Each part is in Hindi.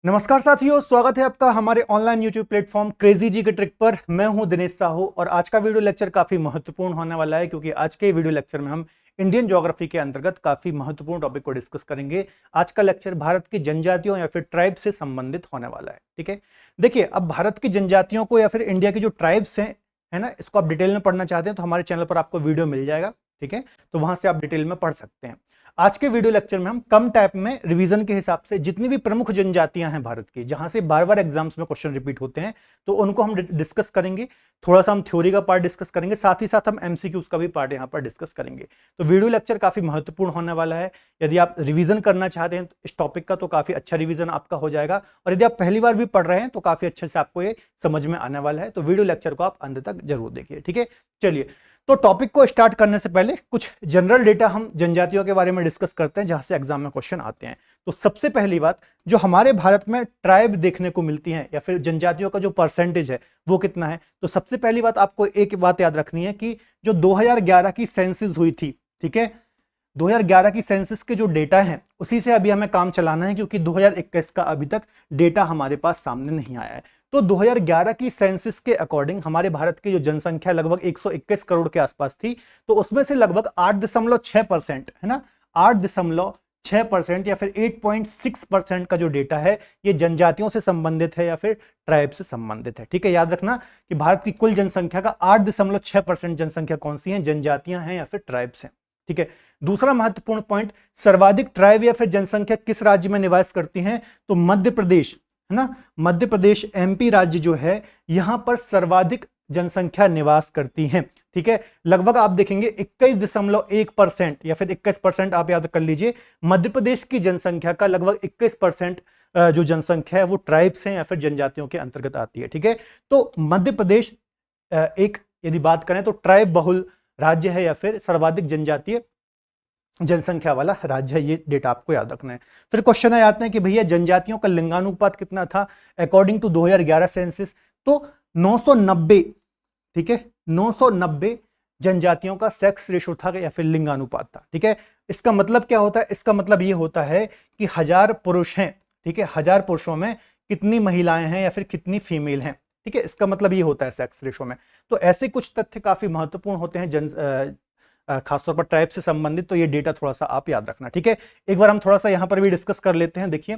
नमस्कार साथियों, स्वागत है आपका हमारे ऑनलाइन यूट्यूब प्लेटफॉर्म क्रेजी जी के ट्रिक पर। मैं हूं दिनेश साहू और आज का वीडियो लेक्चर काफी महत्वपूर्ण होने वाला है क्योंकि आज के वीडियो लेक्चर में हम इंडियन ज्योग्राफी के अंतर्गत काफी महत्वपूर्ण टॉपिक को डिस्कस करेंगे। आज का लेक्चर भारत की जनजातियों या फिर ट्राइब से संबंधित होने वाला है। ठीक है, देखिए अब भारत की जनजातियों को या फिर इंडिया की जो ट्राइब्स हैं, है ना, इसको आप डिटेल में पढ़ना चाहते हैं तो हमारे चैनल पर आपको वीडियो मिल जाएगा। ठीक है, तो वहां से आप डिटेल में पढ़ सकते हैं। आज के वीडियो लेक्चर में हम कम टाइप में रिवीजन के हिसाब से जितनी भी प्रमुख जनजातियां हैं भारत की, जहां से बार बार एग्जाम्स में क्वेश्चन रिपीट होते हैं, तो उनको हम डिस्कस करेंगे। थोड़ा सा हम थ्योरी का पार्ट डिस्कस करेंगे, साथ ही साथ हम एमसीक्यूज का भी पार्ट यहां पर डिस्कस करेंगे। तो वीडियो लेक्चर काफी महत्वपूर्ण होने वाला है। यदि आप रिवीजन करना चाहते हैं इस टॉपिक का तो काफी अच्छा रिवीजन आपका हो जाएगा, और यदि आप पहली बार भी पढ़ रहे हैं तो काफी अच्छे से आपको ये समझ में आने वाला है। तो वीडियो लेक्चर को आप अंत तक जरूर देखिए। ठीक है, चलिए तो टॉपिक को स्टार्ट करने से पहले कुछ जनरल डेटा हम जनजातियों के बारे में डिस्कस करते हैं जहां से एग्जाम में क्वेश्चन आते हैं। तो सबसे पहली बात, जो हमारे भारत में ट्राइब देखने को मिलती है या फिर जनजातियों का जो परसेंटेज है वो कितना है, तो सबसे पहली बात आपको एक बात याद रखनी है कि जो 2011 की सेंसस हुई थी, ठीक है, 2011 की सेंसस के जो डेटा है उसी से अभी हमें काम चलाना है क्योंकि 2021 का अभी तक डेटा हमारे पास सामने नहीं आया है। तो 2011 की सेंसस के अकॉर्डिंग हमारे भारत की जो जनसंख्या लगभग 121 करोड़ के आसपास थी, तो उसमें से लगभग 8.6% है ना, 8.6% या फिर 8.6% का जो डेटा है ये जनजातियों से संबंधित है या फिर ट्राइब से संबंधित है। ठीक है, याद रखना कि भारत की कुल जनसंख्या का 8.6% जनसंख्या कौन सी है, जनजातियां हैं या फिर ट्राइब्स हैं। ठीक है, दूसरा महत्वपूर्ण पॉइंट, सर्वाधिक ट्राइब या फिर जनसंख्या किस राज्य में निवास करती हैं, तो मध्य प्रदेश, है ना, मध्य प्रदेश एमपी राज्य जो है यहां पर सर्वाधिक जनसंख्या निवास करती है। ठीक है, लगभग आप देखेंगे 21.1% या फिर 21% आप याद कर लीजिए। मध्य प्रदेश की जनसंख्या का लगभग 21% जो जनसंख्या है वो ट्राइब्स हैं या फिर जनजातियों के अंतर्गत आती है। ठीक है, तो मध्य प्रदेश एक यदि बात करें तो ट्राइब बहुल राज्य है या फिर सर्वाधिक जनजातीय जनसंख्या वाला राज्य है, ये डेटा आपको याद रखना है। फिर क्वेश्चन आते हैं कि भैया जनजातियों का लिंगानुपात कितना था अकॉर्डिंग टू 2011 सेंसस, तो 990। ठीक है, 990 जनजातियों का सेक्स रेशो था या फिर लिंगानुपात था। ठीक है, इसका मतलब क्या होता है, इसका मतलब ये होता है कि 1000 पुरुष हैं, ठीक है, 1000 पुरुषों में कितनी महिलाएं हैं या फिर कितनी फीमेल हैं। ठीक है, इसका मतलब ये होता है सेक्स रेशो में। तो ऐसे कुछ तथ्य काफी महत्वपूर्ण होते हैं खासतौर पर ट्राइब से संबंधित, तो ये डेटा थोड़ा सा आप याद रखना। ठीक है, एक बार हम थोड़ा सा यहां पर भी डिस्कस कर लेते हैं। देखिए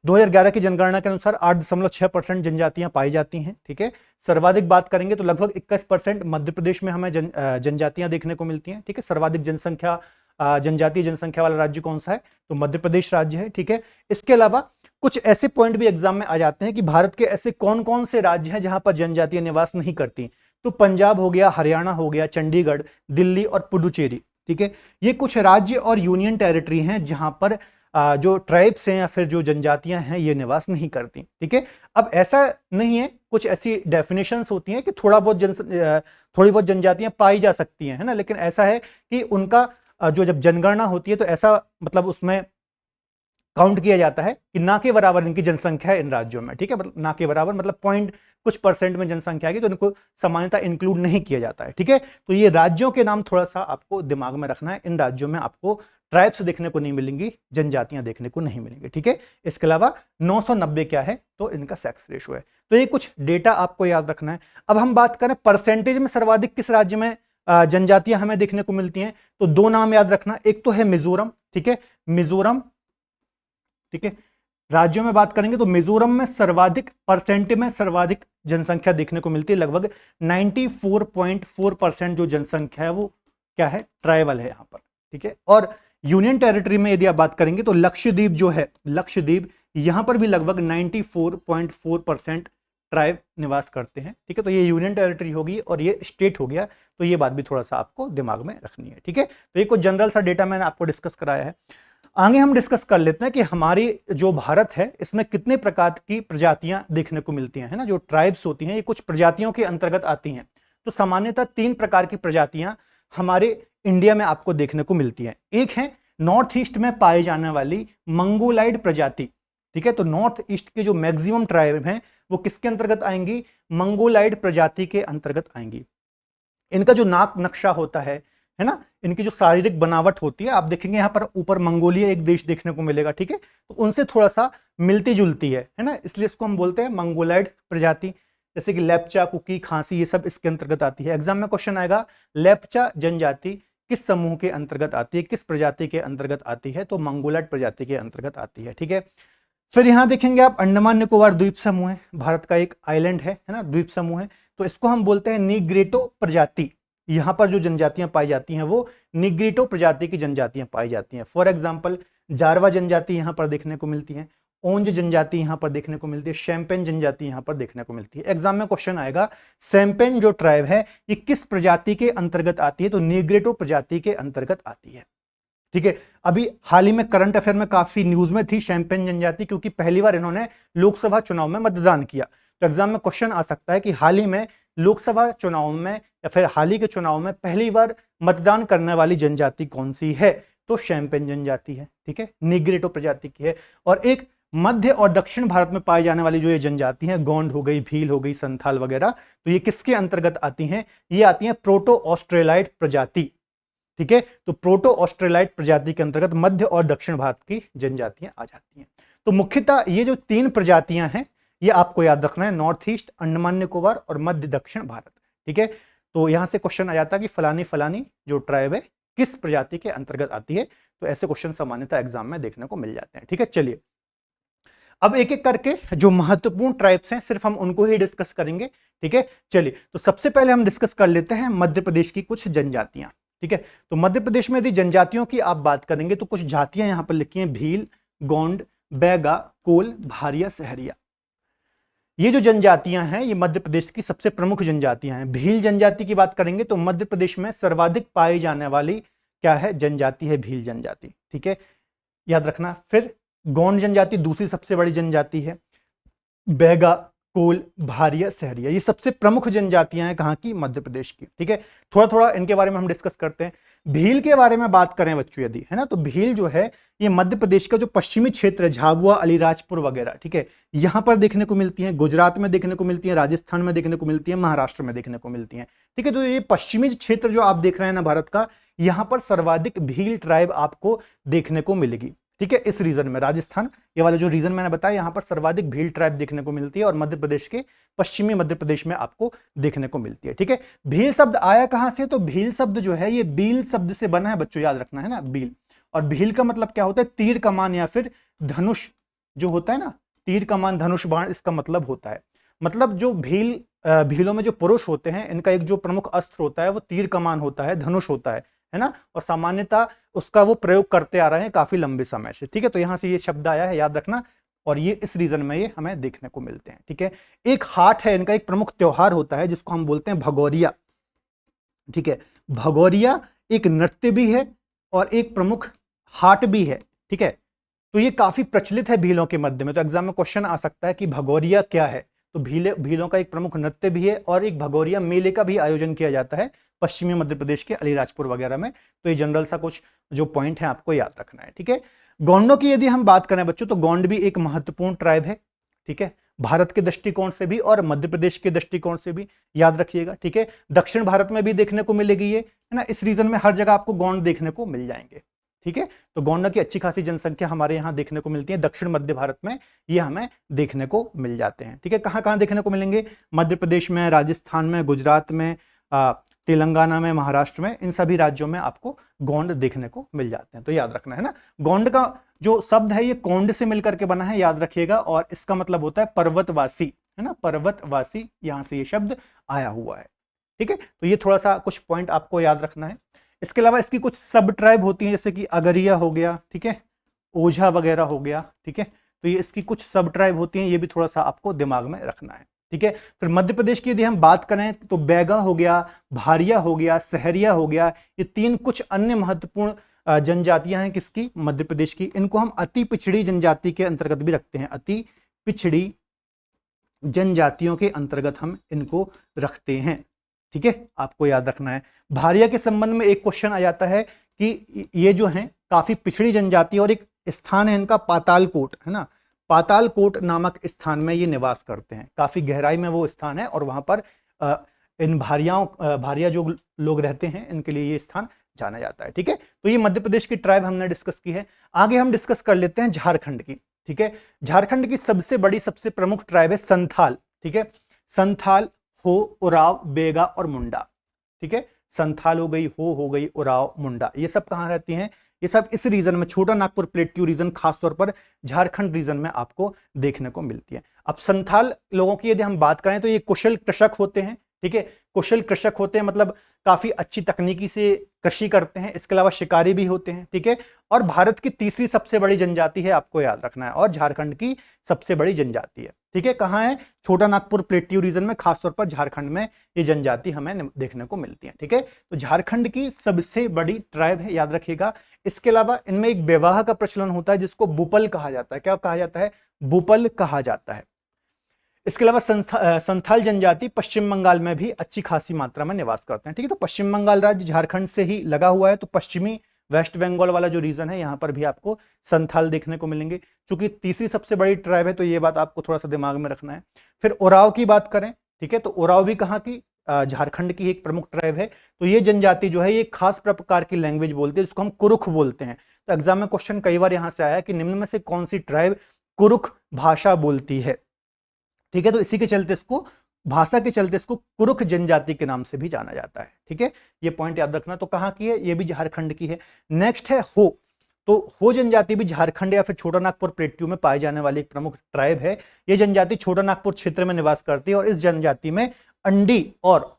2011 की जनगणना के अनुसार 8.6% जनजातियां पाई जाती हैं। ठीक है, सर्वाधिक बात करेंगे तो लगभग 21% मध्य प्रदेश में हमें जनजातियां देखने को मिलती हैं। ठीक है, सर्वाधिक जनसंख्या जनजातीय जनसंख्या वाला राज्य कौन सा है, तो मध्य प्रदेश राज्य है। ठीक है, इसके अलावा कुछ ऐसे पॉइंट भी एग्जाम में आ जाते हैं कि भारत के ऐसे कौन कौन से राज्य हैं जहां पर जनजातियां निवास नहीं करती, तो पंजाब हो गया, हरियाणा हो गया, चंडीगढ़, दिल्ली और पुडुचेरी। ठीक है, ये कुछ राज्य और यूनियन टेरिटरी हैं जहां पर जो ट्राइब्स हैं या फिर जो जनजातियां हैं ये निवास नहीं करती। ठीक है, अब ऐसा नहीं है, कुछ ऐसी डेफिनेशंस होती हैं कि थोड़ी बहुत जनजातियां पाई जा सकती हैं, है ना, लेकिन ऐसा है कि उनका जो जब जनगणना होती है तो ऐसा मतलब उसमें काउंट किया जाता है कि ना के बराबर इनकी जनसंख्या है इन राज्यों में। ठीक है, मतलब ना के बराबर मतलब पॉइंट कुछ परसेंट में जनसंख्या आएगी तो इनको सामान्यता इंक्लूड नहीं किया जाता है। ठीक है, तो ये राज्यों के नाम थोड़ा सा आपको दिमाग में रखना है। इन राज्यों में आपको ट्राइब्स देखने को नहीं मिलेंगी, जनजातियां देखने को नहीं मिलेंगी। ठीक है, इसके अलावा 990 क्या है, तो इनका सेक्स रेशो है। तो ये कुछ डेटा आपको याद रखना है। अब हम बात करें परसेंटेज में सर्वाधिक किस राज्य में जनजातियां हमें देखने को मिलती हैं, तो दो नाम याद रखना, एक तो है मिजोरम। ठीक है, मिजोरम। ठीक है, राज्यों में बात करेंगे तो मिजोरम में सर्वाधिक परसेंट में सर्वाधिक जनसंख्या देखने को मिलती है, लगभग 94.4% जो जनसंख्या है वो क्या है, ट्राइबल है यहां पर। ठीक है, और यूनियन टेरिटरी में यदि आप बात करेंगे तो लक्षद्वीप जो है, लक्षद्वीप यहां पर भी लगभग 94.4% ट्राइब निवास करते हैं। ठीक है, तो ये यूनियन टेरिटरी होगी और ये स्टेट हो गया, तो ये बात भी थोड़ा सा आपको दिमाग में रखनी है। ठीक है, तो ये कुछ जनरल सा डेटा मैंने आपको डिस्कस कराया है। आगे हम डिस्कस कर लेते हैं कि हमारी जो भारत है इसमें कितने प्रकार की प्रजातियां देखने को मिलती हैं, है ना, जो ट्राइब्स होती हैं ये कुछ प्रजातियों के अंतर्गत आती हैं। तो सामान्यतः 3 प्रकार की प्रजातियां हमारे इंडिया में आपको देखने को मिलती हैं। एक है नॉर्थ ईस्ट में पाई जाने वाली मंगोलाइड प्रजाति। ठीक है, तो नॉर्थ ईस्ट के जो मैक्सिमम ट्राइब हैं वो किसके अंतर्गत आएंगी, मंगोलाइड प्रजाति के अंतर्गत आएंगी। इनका जो नाक नक्शा होता है है ना, इनकी जो शारीरिक बनावट होती है, आप देखेंगे यहाँ पर ऊपर मंगोलिया एक देश देखने को मिलेगा, ठीक है, तो उनसे थोड़ा सा मिलती जुलती है ना, इसलिए इसको हम बोलते हैं मंगोलाइड प्रजाति। जैसे कि लेप्चा, कुकी, खांसी, ये सब इसके अंतर्गत आती है। एग्जाम में क्वेश्चन आएगा लेप्चा जनजाति किस समूह के अंतर्गत आती है, किस प्रजाति के अंतर्गत आती है, तो मंगोलाइड प्रजाति के अंतर्गत आती है, ठीक है। फिर यहां देखेंगे आप अंडमान निकोबार द्वीप समूह है, भारत का एक आइलैंड है ना, द्वीप समूह है, तो इसको हम बोलते हैं निग्रेटो प्रजाति। यहां पर जो जनजातियां पाई जाती हैं वो निग्रेटो प्रजाति की जनजातियां पाई जाती हैं। फॉर एग्जांपल जारवा जनजाति यहां पर देखने को मिलती है, ओंज जनजाति यहां पर देखने को मिलती है, शैम्पेन जनजाति यहां पर देखने को मिलती है। एग्जाम में क्वेश्चन आएगा शैम्पेन जो ट्राइब है ये किस प्रजाति के अंतर्गत आती है, तो निग्रेटो प्रजाति के अंतर्गत आती है, ठीक है। अभी हाल ही में करंट अफेयर में काफी न्यूज में थी शैम्पेन जनजाति, क्योंकि पहली बार इन्होंने लोकसभा चुनाव में मतदान किया। तो एग्जाम में क्वेश्चन आ सकता है कि हाल ही में लोकसभा चुनाव में या फिर हाल ही के चुनाव में पहली बार मतदान करने वाली जनजाति कौन सी है, तो शैम्पेन जनजाति है, ठीक है, निग्रेटो प्रजाति की है। और एक मध्य और दक्षिण भारत में पाई जाने वाली जो ये जनजाति है, गोंड हो गई, भील हो गई, संथाल वगैरह, तो ये किसके अंतर्गत आती हैं, ये आती हैं प्रोटो ऑस्ट्रेलाइड प्रजाति, ठीक है। तो प्रोटो ऑस्ट्रेलाइड प्रजाति के अंतर्गत मध्य और दक्षिण भारत की जनजातियां आ जाती हैं। तो मुख्यतः ये जो 3 प्रजातियां हैं ये आपको याद रखना है, नॉर्थ ईस्ट, अंडमान निकोबार और मध्य दक्षिण भारत, ठीक है। तो यहां से क्वेश्चन आ जाता है कि फलानी फलानी जो ट्राइब है किस प्रजाति के अंतर्गत आती है, तो ऐसे क्वेश्चन सामान्यतः एग्जाम में देखने को मिल जाते हैं, ठीक है। चलिए अब एक एक करके जो महत्वपूर्ण ट्राइब्स हैं सिर्फ हम उनको ही डिस्कस करेंगे, ठीक है। चलिए तो सबसे पहले हम डिस्कस कर लेते हैं मध्य प्रदेश की कुछ जनजातियां, ठीक है। तो मध्य प्रदेश में यदि जनजातियों की आप बात करेंगे तो कुछ जातियां यहां पर लिखी हैं, भील, गोंड, बैगा, कोल, भारिया, सहरिया। ये जो जनजातियां हैं ये मध्य प्रदेश की सबसे प्रमुख जनजातियां हैं। भील जनजाति की बात करेंगे तो मध्य प्रदेश में सर्वाधिक पाई जाने वाली क्या है, जनजाति है भील जनजाति, ठीक है, याद रखना। फिर गोंड जनजाति दूसरी सबसे बड़ी जनजाति है, बैगा, कोल, भारिया, सहरिया, ये सबसे प्रमुख जनजातियां हैं कहां की, मध्य प्रदेश की, ठीक है। थोड़ा थोड़ा इनके बारे में हम डिस्कस करते हैं। भील के बारे में बात करें बच्चों यदि, है ना, तो भील जो है ये मध्य प्रदेश का जो पश्चिमी क्षेत्र है, झाबुआ, अलीराजपुर वगैरह, ठीक है, यहां पर देखने को मिलती है, गुजरात में देखने को मिलती है, राजस्थान में देखने को मिलती है, महाराष्ट्र में देखने को मिलती है, ठीक है। तो ये पश्चिमी क्षेत्र जो आप देख रहे हैं ना भारत का, यहां पर सर्वाधिक भील ट्राइब आपको देखने को मिलेगी, ठीक है। इस रीजन में राजस्थान, ये वाला जो रीजन मैंने बताया, यहां पर सर्वाधिक भील ट्राइब देखने को मिलती है और मध्य प्रदेश के पश्चिमी मध्य प्रदेश में आपको देखने को मिलती है, ठीक है। भील शब्द आया कहां से, तो भील शब्द जो है ये बील शब्द से बना है बच्चों, याद रखना है ना, बील। और भील का मतलब क्या होता है, तीर कमान या फिर धनुष जो होता है ना, तीर कमान धनुष बाण, इसका मतलब होता है। मतलब जो भीलों में जो पुरुष होते हैं इनका एक जो प्रमुख अस्त्र होता है वो तीर कमान होता है, धनुष होता है ना, और सामान्यतः उसका वो प्रयोग करते आ रहे हैं काफी लंबे समय से, ठीक है। तो यहां से ये शब्द आया है, याद रखना, और ये इस रीजन में ये हमें देखने को मिलते हैं, ठीक है। एक हाट है इनका, एक प्रमुख त्योहार होता है जिसको हम बोलते हैं भगोरिया, ठीक है। भगोरिया एक नृत्य भी है और एक प्रमुख हाट भी है, ठीक है। तो ये काफी प्रचलित है भीलों के मध्य में। तो एग्जाम में क्वेश्चन आ सकता है कि भगोरिया क्या है, तो भीलों का एक प्रमुख नृत्य भी है और एक भगोरिया मेले का भी आयोजन किया जाता है पश्चिमी मध्य प्रदेश के अलीराजपुर वगैरह में। तो ये जनरल सा कुछ जो पॉइंट है आपको याद रखना है, ठीक है। गोंडों की यदि हम बात करें बच्चों, तो गोंड भी एक महत्वपूर्ण ट्राइब है, ठीक है, भारत के दृष्टिकोण से भी और मध्य प्रदेश के दृष्टिकोण से भी, याद रखिएगा, ठीक है। दक्षिण भारत में भी देखने को मिलेगी ये, है ना, इस रीजन में हर जगह आपको गोंड देखने को मिल जाएंगे, ठीक है। तो गोंडों की अच्छी खासी जनसंख्या हमारे यहाँ देखने को मिलती है, दक्षिण मध्य भारत में ये हमें देखने को मिल जाते हैं, ठीक है। कहाँ कहाँ देखने को मिलेंगे, मध्य प्रदेश में, राजस्थान में, गुजरात में, तेलंगाना में, महाराष्ट्र में, इन सभी राज्यों में आपको गोंड देखने को मिल जाते हैं। तो याद रखना है ना, गोंड का जो शब्द है ये कोंड से मिलकर के बना है, याद रखिएगा, और इसका मतलब होता है पर्वतवासी, है ना, पर्वतवासी, यहां से ये शब्द आया हुआ है, ठीक है। तो ये थोड़ा सा कुछ पॉइंट आपको याद रखना है। इसके अलावा इसकी कुछ सब ट्राइब होती हैं, जैसे कि अगरिया हो गया, ठीक है, ओझा वगैरह हो गया, ठीक है। तो ये इसकी कुछ सब ट्राइब होती हैं, ये भी थोड़ा सा आपको दिमाग में रखना है, ठीक है। फिर मध्य प्रदेश की यदि हम बात करें तो बैगा हो गया, भारिया हो गया, सहरिया हो गया, ये 3 कुछ अन्य महत्वपूर्ण जनजातियां हैं किसकी, मध्य प्रदेश की। इनको हम अति पिछड़ी जनजाति के अंतर्गत भी रखते हैं, अति पिछड़ी जनजातियों के अंतर्गत हम इनको रखते हैं, ठीक है, आपको याद रखना है। भारिया के संबंध में एक क्वेश्चन आ जाता है कि ये जो है काफी पिछड़ी जनजाति और एक स्थान है इनका पातालकोट, है ना, पातालकोट नामक स्थान में ये निवास करते हैं, काफी गहराई में वो स्थान है और वहां पर इन भारिया जो लोग रहते हैं इनके लिए ये स्थान जाना जाता है। ठीक है, तो ये मध्य प्रदेश की ट्राइब हमने डिस्कस की है। आगे हम डिस्कस कर लेते हैं झारखंड की। ठीक है, झारखंड की सबसे बड़ी सबसे प्रमुख ट्राइब है संथाल। ठीक है, संथाल, हो, उराव, बेगा और मुंडा। ठीक है, संथाल हो गई, हो गई, उराव, मुंडा, ये सब कहां रहती हैं? ये सब इस रीजन में, छोटा नागपुर प्लेट्यू रीजन, खासतौर पर झारखंड रीजन में आपको देखने को मिलती है। अब संथाल लोगों की यदि हम बात करें तो ये कुशल कृषक होते हैं। ठीक है, कुशल कृषक होते हैं मतलब काफी अच्छी तकनीकी से कृषि करते हैं, इसके अलावा शिकारी भी होते हैं। ठीक है, और भारत की तीसरी सबसे बड़ी जनजाति है, आपको याद रखना है, और झारखंड की सबसे बड़ी जनजाति है। ठीक है, कहां है? छोटा नागपुर प्लेट्यू रीजन में, खासतौर पर झारखंड में ये जनजाति हमें देखने को मिलती है। ठीक है, तो झारखंड की सबसे बड़ी ट्राइब है, याद रखिएगा। इसके अलावा इनमें एक विवाह का प्रचलन होता है जिसको बुपल कहा जाता है। क्या कहा जाता है? बुपल कहा जाता है। इसके अलावा संथाल जनजाति पश्चिम बंगाल में भी अच्छी खासी मात्रा में निवास करते हैं। ठीक है, तो पश्चिम बंगाल राज्य झारखंड से ही लगा हुआ है, तो पश्चिमी वेस्ट बंगाल वाला जो रीजन है, यहां पर भी आपको संथाल देखने को मिलेंगे। क्योंकि तीसरी सबसे बड़ी ट्राइब है, तो ये बात आपको थोड़ा सा दिमाग में रखना है। फिर उराव की बात करें, ठीक है, तो उराव भी कहाँ की? झारखंड की एक प्रमुख ट्राइब है। तो ये जनजाति जो है, ये खास प्रकार की लैंग्वेज बोलती है जिसको हम कुरुख बोलते हैं। तो एग्जाम में क्वेश्चन कई बार यहां से आया कि निम्न में से कौन सी ट्राइब कुरुख भाषा बोलती है? ठीक है, तो इसी के चलते इसको, भाषा के चलते इसको कुरुख जनजाति के नाम से भी जाना जाता है। ठीक है, ये पॉइंट याद रखना। तो कहां की है? ये भी झारखंड की है। नेक्स्ट है हो। तो हो जनजाति भी झारखंड या फिर छोटा नागपुर प्लेट्यू में पाई जाने वाली एक प्रमुख ट्राइब है। यह जनजाति छोटा नागपुर क्षेत्र में निवास करती है और इस जनजाति में अंडी और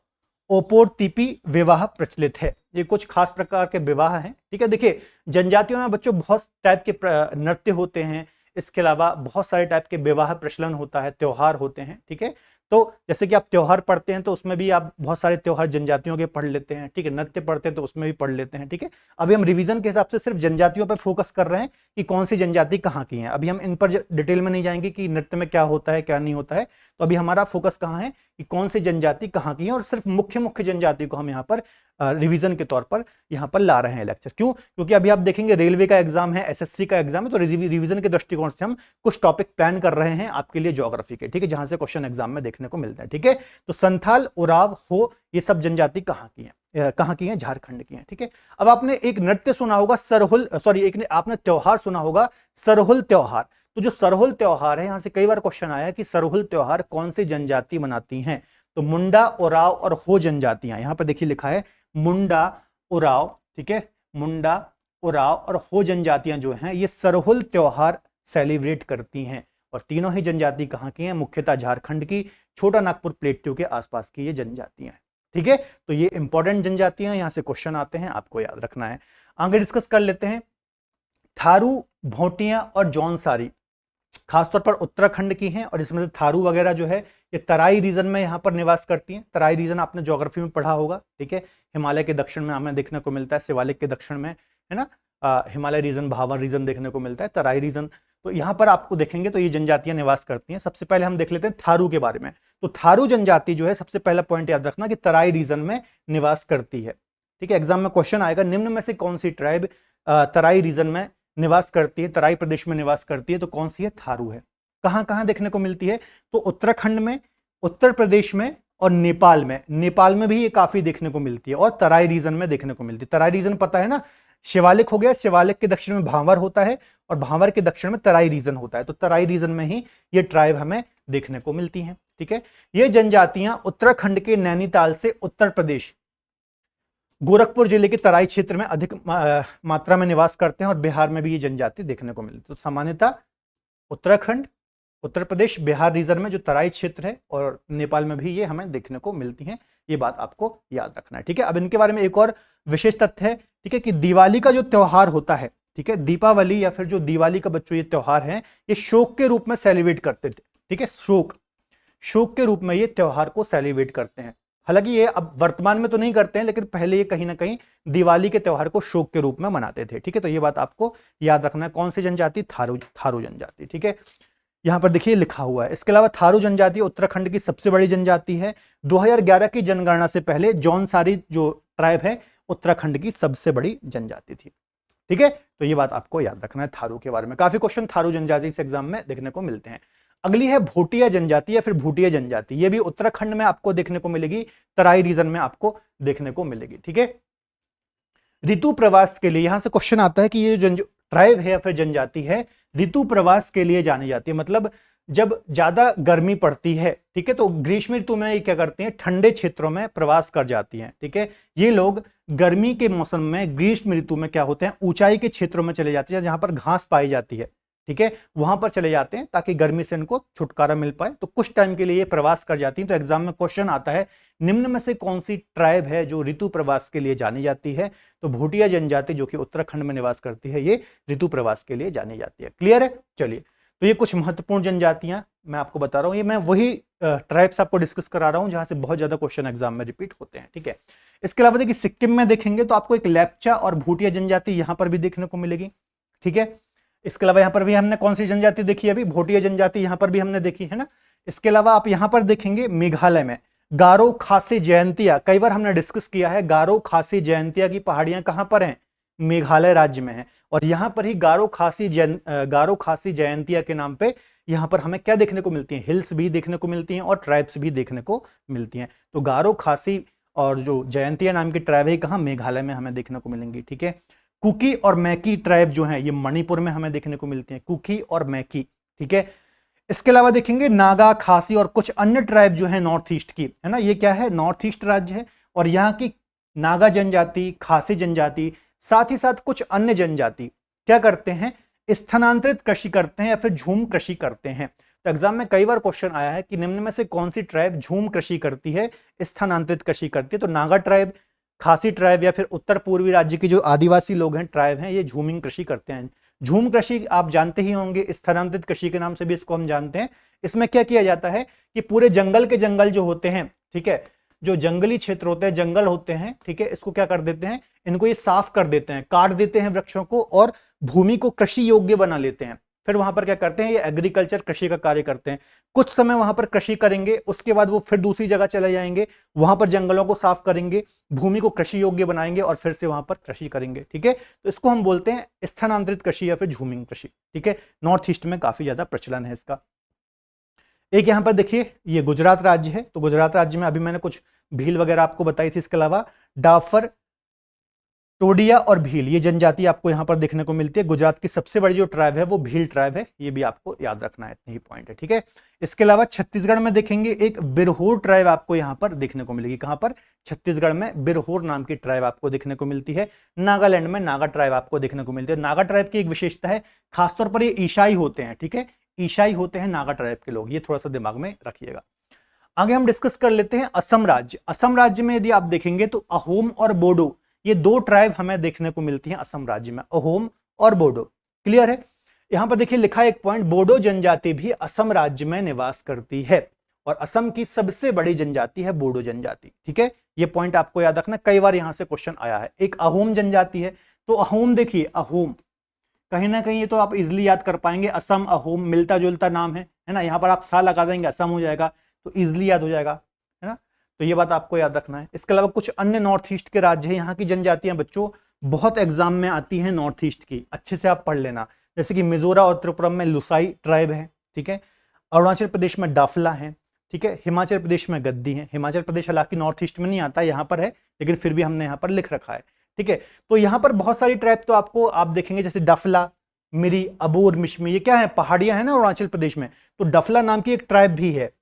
ओपोरतिपी विवाह प्रचलित है। ये कुछ खास प्रकार के विवाह हैं। ठीक है, देखिए जनजातियों में बच्चों बहुत टाइप के नृत्य होते हैं, इसके अलावा बहुत सारे टाइप के विवाह प्रचलन होता है, त्योहार होते हैं। ठीक है, तो जैसे कि आप त्योहार पढ़ते हैं तो उसमें भी आप बहुत सारे त्योहार जनजातियों के पढ़ लेते हैं। ठीक है, नृत्य पढ़ते हैं तो उसमें भी पढ़ लेते हैं। ठीक है, अभी हम रिवीजन के हिसाब से सिर्फ जनजातियों पर फोकस कर रहे हैं कि कौन सी जनजाति कहाँ की है। अभी हम इन पर डिटेल में नहीं जाएंगे कि नृत्य में क्या होता है क्या नहीं होता है। तो अभी हमारा फोकस कहाँ है कि कौन सी जनजाति कहाँ की है, और सिर्फ मुख्य मुख्य जनजाति को हम यहाँ पर रिवीजन के तौर पर यहाँ पर ला रहे हैं लेक्चर। क्यों? क्योंकि अभी आप देखेंगे रेलवे का एग्जाम है, एसएससी का एग्जाम है, तो रिवीजन के दृष्टिकोण से हम कुछ टॉपिक प्लान कर रहे हैं आपके लिए ज्योग्राफी के। ठीक है, जहां से क्वेश्चन एग्जाम में देखने को मिलते हैं। ठीक है, तो संथाल, उराव, हो, ये सब जनजाति कहाँ की है? कहाँ की है? झारखंड की है। ठीक है, अब आपने एक नृत्य सुना होगा सरहुल, सॉरी एक आपने त्योहार सुना होगा सरहुल त्योहार। तो जो सरहुल त्योहार है, यहां से कई बार क्वेश्चन आया कि सरहुल त्योहार कौन सी जनजाति मनाती हैं? तो मुंडा, उराव और हो जनजातियां, यहां पर देखिए लिखा है मुंडा, उराव। ठीक है, मुंडा, उराव और हो जनजातियां जो हैं ये सरहुल त्योहार सेलिब्रेट करती हैं। और तीनों ही जनजाति कहाँ की हैं? मुख्यतः झारखंड की, छोटा नागपुर प्लेट्यू के आसपास की ये जनजातियां हैं। ठीक है, तो ये इंपॉर्टेंट जनजातियां, यहां से क्वेश्चन आते हैं, आपको याद रखना है। आगे डिस्कस कर लेते हैं। थारू, भोटिया और जौनसारी खासतौर पर उत्तराखंड की हैं, और इसमें से थारू वगैरह जो है ये तराई रीजन में यहाँ पर निवास करती हैं। तराई रीजन आपने ज्योग्राफी में पढ़ा होगा। ठीक है, हिमालय के दक्षिण में हमें देखने को मिलता है, शिवालिक के दक्षिण में, है ना, हिमालय रीजन, भावर रीजन देखने को मिलता है, तराई रीजन। तो यहाँ पर आपको देखेंगे तो ये जनजातियां निवास करती हैं। सबसे पहले हम देख लेते हैं थारू के बारे में। तो थारू जनजाति जो है, सबसे पहला पॉइंट याद रखना कि तराई रीजन में निवास करती है। ठीक है, एग्जाम में क्वेश्चन आएगा निम्न में से कौन सी ट्राइब तराई रीजन में निवास करती है, तराई प्रदेश में निवास करती है, तो कौन सी है? थारू है। कहां कहां देखने को मिलती है? तो उत्तराखंड में, उत्तर प्रदेश में और नेपाल में। नेपाल में भी ये काफी देखने को मिलती है, और तराई रीजन में देखने को मिलती है। तराई रीजन पता है ना, शिवालिक हो गया, शिवालिक के दक्षिण में भांवर होता है और भांवर के दक्षिण में तराई रीजन होता है। तो तराई रीजन में ही ये ट्राइब हमें देखने को मिलती हैं। ठीक है, ये जनजातियां उत्तराखंड के नैनीताल से उत्तर प्रदेश गोरखपुर जिले के तराई क्षेत्र में अधिक मात्रा में निवास करते हैं, और बिहार में भी ये जनजाति देखने को मिलती है। तो सामान्यतः उत्तराखंड, उत्तर प्रदेश, बिहार रीजन में जो तराई क्षेत्र है, और नेपाल में भी ये हमें देखने को मिलती हैं। ये बात आपको याद रखना है। ठीक है, अब इनके बारे में एक और विशेष तथ्य है, ठीक है, कि दिवाली का जो त्योहार होता है, ठीक है, दीपावली या फिर जो दिवाली का बच्चों ये त्योहार है, ये शोक के रूप में सेलिब्रेट करते थे। ठीक है, शोक के रूप में ये त्योहार को सेलिब्रेट करते हैं। हालांकि ये अब वर्तमान में तो नहीं करते हैं, लेकिन पहले ये कहीं ना कहीं दिवाली के त्योहार को शोक के रूप में मनाते थे। ठीक है, तो ये बात आपको याद रखना है। कौन सी जनजाति? थारू जनजाति। ठीक है, यहां पर देखिए लिखा हुआ है। इसके अलावा थारू जनजाति उत्तराखंड की सबसे बड़ी जनजाति है। 2011 की जनगणना से पहले जौनसारी जो ट्राइब है उत्तराखंड की सबसे बड़ी जनजाति थी। ठीक है, तो ये बात आपको याद रखना है थारू के बारे में। काफी क्वेश्चन थारू जनजाति से एग्जाम में देखने को मिलते हैं। अगली है भूटिया जनजाति या फिर भूटिया जनजाति। ये भी उत्तराखंड में आपको देखने को मिलेगी, तराई रीजन में आपको देखने को मिलेगी। ठीक है, ऋतु प्रवास के लिए, यहां से क्वेश्चन आता है कि ये जो ट्राइब है या फिर जनजाति है ऋतु प्रवास के लिए जानी जाती है, मतलब जब ज्यादा गर्मी पड़ती है, ठीक है, तो ग्रीष्म ऋतु में ये क्या करती हैं, ठंडे क्षेत्रों में प्रवास कर जाती हैं, ठीक है। ये लोग गर्मी के मौसम में ग्रीष्म ऋतु में क्या होते हैं, ऊंचाई के क्षेत्रों में चले जाते हैं जहां पर घास पाई जाती है, ठीक है, वहां पर चले जाते हैं ताकि गर्मी से इनको छुटकारा मिल पाए। तो कुछ टाइम के लिए ये प्रवास कर जाती हैं। तो एग्जाम में क्वेश्चन आता है निम्न में से कौन सी ट्राइब है जो ऋतु प्रवास के लिए जानी जाती है, तो भूटिया जनजाति जो कि उत्तराखंड में निवास करती है ये ऋतु प्रवास के लिए जानी जाती है। क्लियर है? चलिए, तो ये कुछ महत्वपूर्ण जनजातियां मैं आपको बता रहा हूं, ये मैं वही ट्राइब्स आपको डिस्कस करा रहा हूं जहां से बहुत ज्यादा क्वेश्चन एग्जाम में रिपीट होते हैं, ठीक है। इसके अलावा देखिए सिक्किम में देखेंगे तो आपको एक लेप्चा और भूटिया जनजाति यहां पर भी देखने को मिलेगी, ठीक है। इसके अलावा यहां पर भी हमने कौन सी जनजाति देखी, अभी भूटिया जनजाति यहां पर भी हमने देखी है ना। इसके अलावा आप यहां पर देखेंगे मेघालय में गारो खासी जयंतिया, कई बार हमने डिस्कस किया है, गारो खासी जयंतिया की पहाड़ियां कहां पर हैं, मेघालय राज्य में है। और यहां पर ही गारो खासी जयंतिया के नाम पे यहां पर हमें क्या देखने को मिलती है, हिल्स भी देखने को मिलती हैं और ट्राइब्स भी देखने को मिलती हैं। तो गारो खासी और जो जयंतिया नाम की ट्राइब है कहां, मेघालय में हमें देखने को मिलेंगी, ठीक है। कुकी और मैकी ट्राइब जो है ये मणिपुर में हमें देखने को मिलती हैं, कुकी और मैकी, ठीक है। इसके अलावा देखेंगे नागा, खासी और कुछ अन्य ट्राइब जो है नॉर्थ ईस्ट की, है ना, ये क्या है, नॉर्थ ईस्ट राज्य है। और यहाँ की नागा जनजाति, खासी जनजाति, साथ ही साथ कुछ अन्य जनजाति क्या करते हैं, स्थानांतरित कृषि करते हैं या फिर झूम कृषि करते हैं। तो एग्जाम में कई बार क्वेश्चन आया है कि निम्न में से कौन सी ट्राइब झूम कृषि करती है, स्थानांतरित कृषि करती है। तो नागा ट्राइब, खासी ट्राइब या फिर उत्तर पूर्वी राज्य के जो आदिवासी लोग हैं, ट्राइब हैं, ये झूमिंग कृषि करते हैं। झूम कृषि आप जानते ही होंगे, स्थानांतरित कृषि के नाम से भी इसको हम जानते हैं। इसमें क्या किया जाता है कि पूरे जंगल के जंगल जो होते हैं, ठीक है, जो जंगली क्षेत्र होते हैं, जंगल होते हैं, ठीक है, इसको क्या कर देते हैं, इनको ये साफ कर देते हैं, काट देते हैं वृक्षों को और भूमि को कृषि योग्य बना लेते हैं। फिर वहां पर क्या करते हैं, ये एग्रीकल्चर कृषि का कार्य करते हैं। कुछ समय वहां पर कृषि करेंगे, उसके बाद वो फिर दूसरी जगह चले जाएंगे, वहां पर जंगलों को साफ करेंगे, भूमि को कृषि योग्य बनाएंगे और फिर से वहां पर कृषि करेंगे, ठीक है। तो इसको हम बोलते हैं स्थानांतरित कृषि या फिर झूमिंग कृषि, ठीक है। नॉर्थ ईस्ट में काफी ज्यादा प्रचलन है इसका। एक यहां पर देखिए ये गुजरात राज्य है, तो गुजरात राज्य में अभी मैंने कुछ भील वगैरह आपको बताई थी। इसके अलावा डाफर, टोडिया और भील ये जनजाति आपको यहां पर देखने को मिलती है। गुजरात की सबसे बड़ी जो ट्राइब है वो भील ट्राइब है, ये भी आपको याद रखना है, इतने ही पॉइंट है, ठीक है। इसके अलावा छत्तीसगढ़ में देखेंगे एक बिरहोर ट्राइब आपको यहां पर देखने को मिलेगी। कहां पर, छत्तीसगढ़ में बिरहोर नाम की ट्राइब आपको देखने को मिलती है। नागालैंड में नागा ट्राइब आपको देखने को मिलती है। नागा ट्राइब की एक विशेषता है, खासतौर पर ये ईसाई होते हैं, ठीक है, ईसाई होते हैं नागा ट्राइब के लोग, ये थोड़ा सा दिमाग में रखिएगा। आगे हम डिस्कस कर लेते हैं असम राज्य। असम राज्य में यदि आप देखेंगे तो अहोम और बोडो ये दो ट्राइब हमें देखने को मिलती हैं असम राज्य में, अहोम और बोडो। क्लियर है? यहां पर देखिए लिखा है एक पॉइंट, बोडो जनजाति भी असम राज्य में निवास करती है और असम की सबसे बड़ी जनजाति है बोडो जनजाति, ठीक है। ये पॉइंट आपको याद रखना, कई बार यहां से क्वेश्चन आया है। एक अहोम जनजाति है, तो अहोम देखिए, अहोम कहीं ना कहीं ये तो आप इजिली याद कर पाएंगे, असम अहोम मिलता जुलता नाम है ना। यहां पर आप सा लगा देंगे असम हो जाएगा, तो इजिली याद हो जाएगा, है ना। तो ये बात आपको याद रखना है। इसके अलावा कुछ अन्य नॉर्थ ईस्ट के राज्य हैं, यहाँ की जनजातियां बच्चों बहुत एग्जाम में आती हैं नॉर्थ ईस्ट की, अच्छे से आप पढ़ लेना। जैसे कि मिजोरम और त्रिपुरम में लुसाई ट्राइब है, ठीक है। अरुणाचल प्रदेश में डाफला है, ठीक है। हिमाचल प्रदेश में गद्दी है। हिमाचल प्रदेश हालांकि नॉर्थ ईस्ट में नहीं आता, यहाँ पर है, लेकिन फिर भी हमने यहाँ पर लिख रखा है, ठीक है। तो यहाँ पर बहुत सारी ट्राइब तो आपको आप देखेंगे, जैसे डफला, मिरी, अबोर, मिश्मी, ये क्या है, पहाड़ियां हैं ना अरुणाचल प्रदेश में। तो डफला नाम की एक ट्राइब भी है।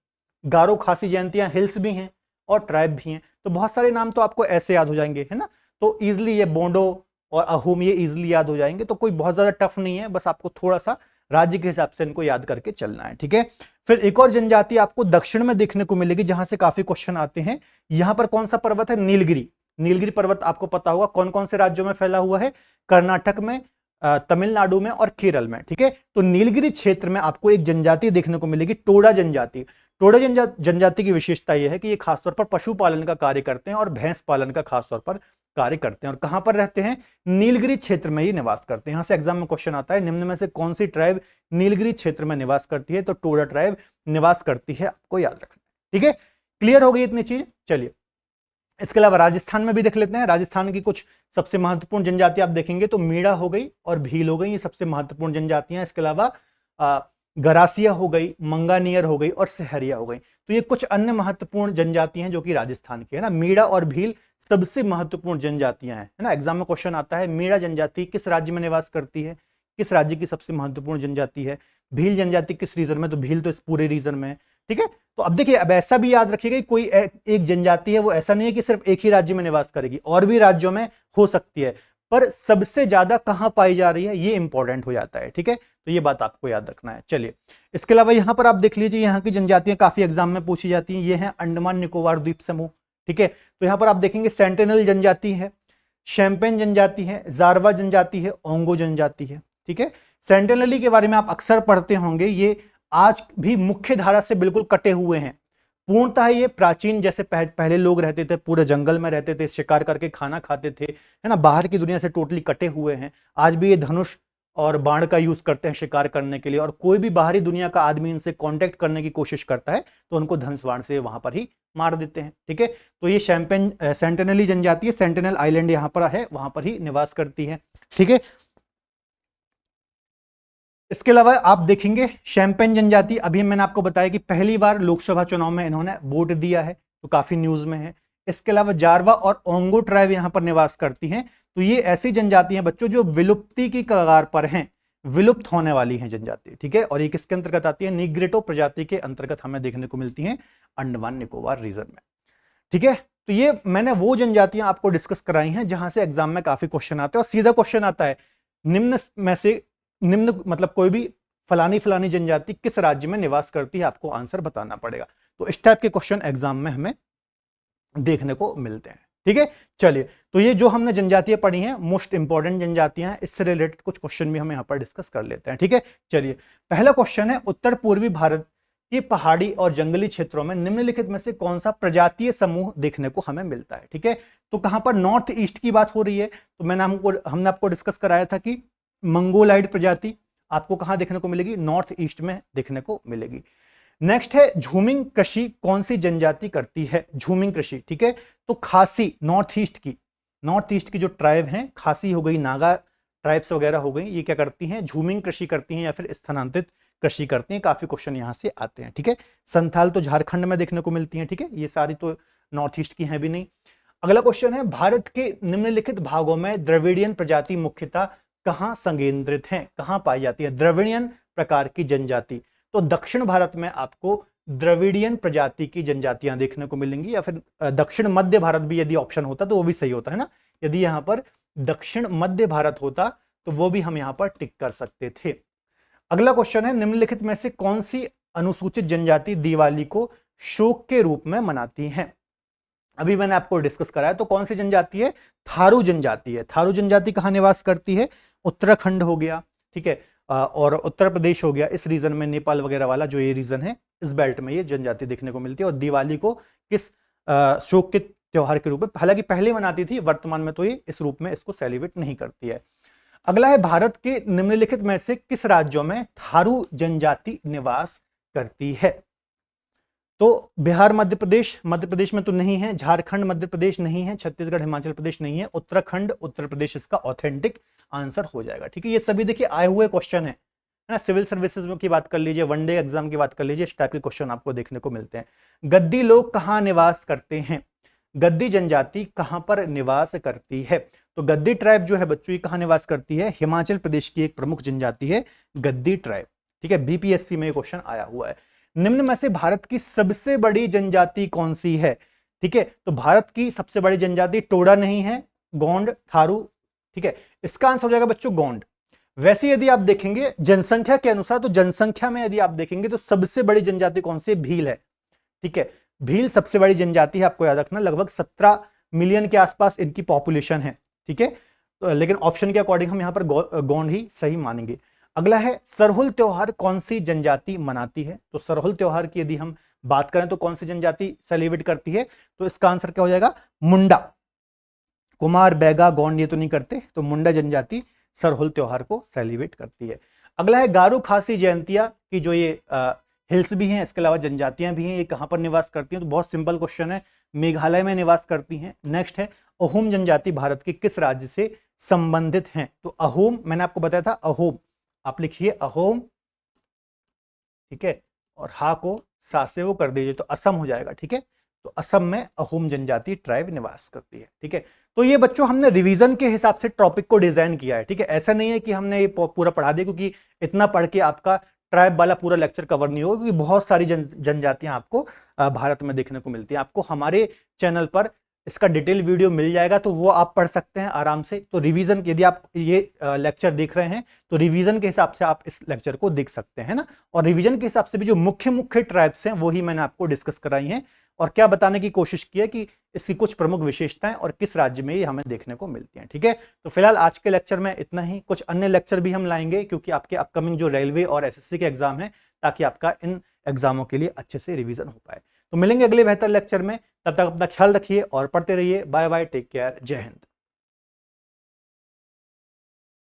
गारो खासी जयंतियां हिल्स भी हैं और ट्राइब भी हैं। तो बहुत सारे नाम तो आपको ऐसे याद हो जाएंगे, है ना। तो इजिली ये बोंडो और अहोम ये इजिली याद हो जाएंगे, तो कोई बहुत ज्यादा टफ नहीं है, बस आपको थोड़ा सा राज्य के हिसाब से इनको याद करके चलना है, ठीक है। फिर एक और जनजाति आपको दक्षिण में देखने को मिलेगी, जहां से काफी क्वेश्चन आते हैं। यहां पर कौन सा पर्वत है, नीलगिरी। नीलगिरी पर्वत आपको पता होगा कौन कौन से राज्यों में फैला हुआ है, कर्नाटक में, तमिलनाडु में और केरल में, ठीक है। तो नीलगिरी क्षेत्र में आपको एक जनजाति देखने को मिलेगी, टोडा जनजाति। टोडा जनजाति की विशेषता यह है कि ये खासतौर पर पशुपालन का कार्य करते हैं और भैंस पालन का खासतौर पर कार्य करते हैं। और कहां पर रहते हैं, नीलगिरी क्षेत्र में ही निवास करते हैं। यहां से एग्जाम में क्वेश्चन आता है, निम्न में से कौन सी ट्राइब नीलगिरी क्षेत्र में निवास करती है, तो टोडा ट्राइब निवास करती है, आपको याद रखना, ठीक है। क्लियर हो गई इतनी चीज। चलिए इसके अलावा राजस्थान में भी देख लेते हैं। राजस्थान की कुछ सबसे महत्वपूर्ण जनजाति आप देखेंगे तो मीणा हो गई और भील हो गई, ये सबसे महत्वपूर्ण जनजातियां। इसके अलावा गरासिया हो गई, मंगानियर हो गई और सहरिया हो गई। तो ये कुछ अन्य महत्वपूर्ण जनजातियां हैं जो कि राजस्थान की है ना। मीणा और भील सबसे महत्वपूर्ण जनजातियां हैं, है ना। एग्जाम में क्वेश्चन आता है मीणा जनजाति किस राज्य में निवास करती है, किस राज्य की सबसे महत्वपूर्ण जनजाति है। भील जनजाति किस रीजन में, तो भील तो इस पूरे रीजन में है, ठीक है। तो अब देखिए, अब ऐसा भी याद रखिएगा कोई एक जनजाति है वो ऐसा नहीं है कि सिर्फ एक ही राज्य में निवास करेगी, और भी राज्यों में हो सकती है, पर सबसे ज्यादा कहां पाई जा रही है ये इंपॉर्टेंट हो जाता है, ठीक है। तो ये बात आपको याद रखना है। चलिए, इसके अलावा यहां पर आप देख लीजिए, यहाँ की जनजातियां काफी एग्जाम में पूछी जाती हैं। ये है अंडमान निकोबार द्वीप समूह, ठीक है। तो यहां पर आप देखेंगे सेंटिनल जनजाति है, शैंपेन जनजाति है, जारवा जनजाति है, ओंगो जनजाति है, ठीक है। सेंटिनली के बारे में आप अक्सर पढ़ते होंगे, ये आज भी मुख्य धारा से बिल्कुल कटे हुए हैं। पूर्णतः ये प्राचीन, जैसे पहले लोग रहते थे, पूरे जंगल में रहते थे, शिकार करके खाना खाते थे, है ना, बाहर की दुनिया से टोटली कटे हुए हैं। आज भी ये धनुष और बाण का यूज करते हैं शिकार करने के लिए, और कोई भी बाहरी दुनिया का आदमी इनसे कांटेक्ट करने की कोशिश करता है तो उनको धनुष बाण से वहां पर ही मार देते हैं, ठीक है। तो ये सेंटिनली जनजाति है, सेंटिनल आइलैंड यहां पर है, वहां पर ही निवास करती है, ठीक है। इसके अलावा आप देखेंगे शैंपेन जनजाति, अभी मैंने आपको बताया कि पहली बार लोकसभा चुनाव में इन्होंने वोट दिया है, तो काफी न्यूज में है। इसके अलावा जारवा और ओंगो ट्राइब यहां पर निवास करती हैं। तो ये ऐसी जनजाति हैं बच्चों जो विलुप्ति की कगार पर हैं, विलुप्त होने वाली हैं जनजाति, ठीक है। और ये किसके अंतर्गत आती है, निग्रेटो प्रजाति के अंतर्गत हमें देखने को मिलती है अंडमान निकोबार रीजन में, ठीक है। तो ये मैंने वो जनजातियां आपको डिस्कस कराई हैं जहां से एग्जाम में काफी क्वेश्चन आते हैं, और सीधा क्वेश्चन आता है निम्न में से, निम्न मतलब कोई भी फलानी फलानी जनजाति किस राज्य में निवास करती है, आपको आंसर बताना पड़ेगा। तो इस टाइप के क्वेश्चन एग्जाम में हमें देखने को मिलते हैं, ठीक है। चलिए, तो ये जो हमने जनजातियां पढ़ी हैं, मोस्ट इंपॉर्टेंट जनजातियां हैं, इससे रिलेटेड कुछ क्वेश्चन भी हम यहां पर डिस्कस कर लेते हैं, ठीक है। चलिए, पहला क्वेश्चन है, उत्तर पूर्वी भारत के पहाड़ी और जंगली क्षेत्रों में निम्नलिखित में से कौन सा प्रजातीय समूह देखने को हमें मिलता है, ठीक है। तो कहां पर नॉर्थ ईस्ट की बात हो रही है, तो हमने आपको डिस्कस कराया था कि मंगोलाइड प्रजाति आपको कहां देखने को मिलेगी, नॉर्थ ईस्ट में देखने को मिलेगी। नेक्स्ट है झूमिंग कृषि कौन सी जनजाति करती है, झूमिंग कृषि, ठीक है। तो खासी, नॉर्थ ईस्ट की जो ट्राइब हैं, खासी हो गई, नागा ट्राइब्स वगैरह हो गई, ये क्या करती हैं, झूमिंग कृषि करती हैं या फिर स्थानांतरित कृषि करती हैं। काफी क्वेश्चन यहां से आते हैं, ठीक है। संथाल तो झारखंड में देखने को मिलती हैं, ठीक है, ये सारी तो नॉर्थ ईस्ट की हैं भी नहीं। अगला क्वेश्चन है, भारत के निम्नलिखित भागों में द्रविडियन प्रजाति मुख्यतः कहां संकेंद्रित हैं, कहां पाई जाती है द्रविडियन प्रकार की जनजाति। तो दक्षिण भारत में आपको द्रविडियन प्रजाति की जनजातियां देखने को मिलेंगी, या फिर दक्षिण मध्य भारत भी यदि ऑप्शन होता तो वो भी सही होता है ना। यदि यहां पर दक्षिण मध्य भारत होता तो वो भी हम यहां पर टिक कर सकते थे। अगला क्वेश्चन है, निम्नलिखित में से कौन सी अनुसूचित जनजाति दिवाली को शोक के रूप में मनाती है। अभी मैंने आपको डिस्कस कराया, तो कौन सी जनजाति है, थारू जनजाति है। थारू जनजाति कहां निवास करती है, उत्तराखंड हो गया, ठीक है, और उत्तर प्रदेश हो गया, इस रीजन में नेपाल वगैरह वाला जो ये रीजन है, इस बेल्ट में ये जनजाति देखने को मिलती है। और दिवाली को किस शोक के त्योहार के रूप में, हालांकि पहले मनाती थी, वर्तमान में तो ये इस रूप में इसको सेलिब्रेट नहीं करती है। अगला है, भारत के निम्नलिखित में से किस राज्यों में थारू जनजाति निवास करती है। तो बिहार, मध्य प्रदेश में तो नहीं है, झारखंड मध्य प्रदेश नहीं है, छत्तीसगढ़ हिमाचल प्रदेश नहीं है, उत्तराखंड उत्तर प्रदेश इसका ऑथेंटिक आंसर हो जाएगा, ठीक है। ये सभी देखिए आए हुए क्वेश्चन है ना। सिविल सर्विसेज की बात कर लीजिए, वनडे एग्जाम की बात कर लीजिए, इस टाइप के क्वेश्चन आपको देखने को मिलते हैं। गद्दी लोग कहाँ निवास करते हैं, गद्दी जनजाति कहां पर निवास करती है। तो गद्दी ट्राइब जो है बच्चों, ये कहां निवास करती है, हिमाचल प्रदेश की एक प्रमुख जनजाति है गद्दी ट्राइब, ठीक है। बीपीएससी में क्वेश्चन आया हुआ है। निम्न में से भारत की सबसे बड़ी जनजाति कौन सी है, ठीक है। तो भारत की सबसे बड़ी जनजाति टोडा नहीं है, गोंड, थारू, ठीक है, इसका आंसर हो जाएगा बच्चों गोंड। वैसे यदि आप देखेंगे जनसंख्या के अनुसार, तो जनसंख्या में यदि आप देखेंगे तो सबसे बड़ी जनजाति कौन सी है, भील है, ठीक है। भील सबसे बड़ी जनजाति है, आपको याद रखना, लगभग 17 मिलियन के आसपास इनकी पॉपुलेशन है, ठीक है। तो लेकिन ऑप्शन के अकॉर्डिंग हम यहां पर गोंड ही सही मानेंगे। अगला है, सरहुल त्योहार कौन सी जनजाति मनाती है। तो सरहुल त्योहार की यदि हम बात करें तो कौन सी जनजाति सेलिब्रेट करती है, तो इसका आंसर क्या हो जाएगा, मुंडा। कुमार, बैगा, गोंड ये तो नहीं करते, तो मुंडा जनजाति सरहुल त्योहार को सेलिब्रेट करती है। अगला है, गारो खासी जयंतिया की जो ये हिल्स भी हैं, इसके अलावा जनजातियां भी हैं, ये कहां पर निवास करती हैं। तो बहुत सिंपल क्वेश्चन है, मेघालय में निवास करती हैं। नेक्स्ट है, अहोम जनजाति भारत के किस राज्य से संबंधित हैं। तो अहोम मैंने आपको बताया था, अहोम आप लिखिए, अहोम ठीक है, और हा को सा से वो कर दीजिए तो असम हो जाएगा। ठीक है, तो असम में अहोम जनजाति ट्राइब निवास करती है। ठीक है, तो ये बच्चों हमने रिवीजन के हिसाब से टॉपिक को डिजाइन किया है। ठीक है, ऐसा नहीं है कि हमने ये पूरा पढ़ा दिया, क्योंकि इतना पढ़ के आपका ट्राइब वाला पूरा लेक्चर कवर नहीं होगा, क्योंकि बहुत सारी जनजातियां आपको भारत में देखने को मिलती है। आपको हमारे चैनल पर इसका डिटेल वीडियो मिल जाएगा, तो वो आप पढ़ सकते हैं आराम से। तो रिवीजन, यदि आप ये लेक्चर देख रहे हैं तो रिवीजन के हिसाब से आप इस लेक्चर को देख सकते हैं ना। और रिवीजन के हिसाब से भी जो मुख्य मुख्य ट्राइब्स हैं वही मैंने आपको डिस्कस कराई हैं, और क्या बताने की कोशिश की है कि इसकी कुछ प्रमुख विशेषताएं और किस राज्य में ये हमें देखने को मिलती हैं। ठीक है, तो फिलहाल आज के लेक्चर में इतना ही। कुछ अन्य लेक्चर भी हम लाएंगे, क्योंकि आपके अपकमिंग जो रेलवे और एसएससी के एग्जाम है, ताकि आपका इन एग्जामों के लिए अच्छे से रिवीजन हो पाए। तो मिलेंगे अगले बेहतर लेक्चर में, तब तक अपना ख्याल रखिए और पढ़ते रहिए। बाय बाय, टेक केयर, जय हिंद।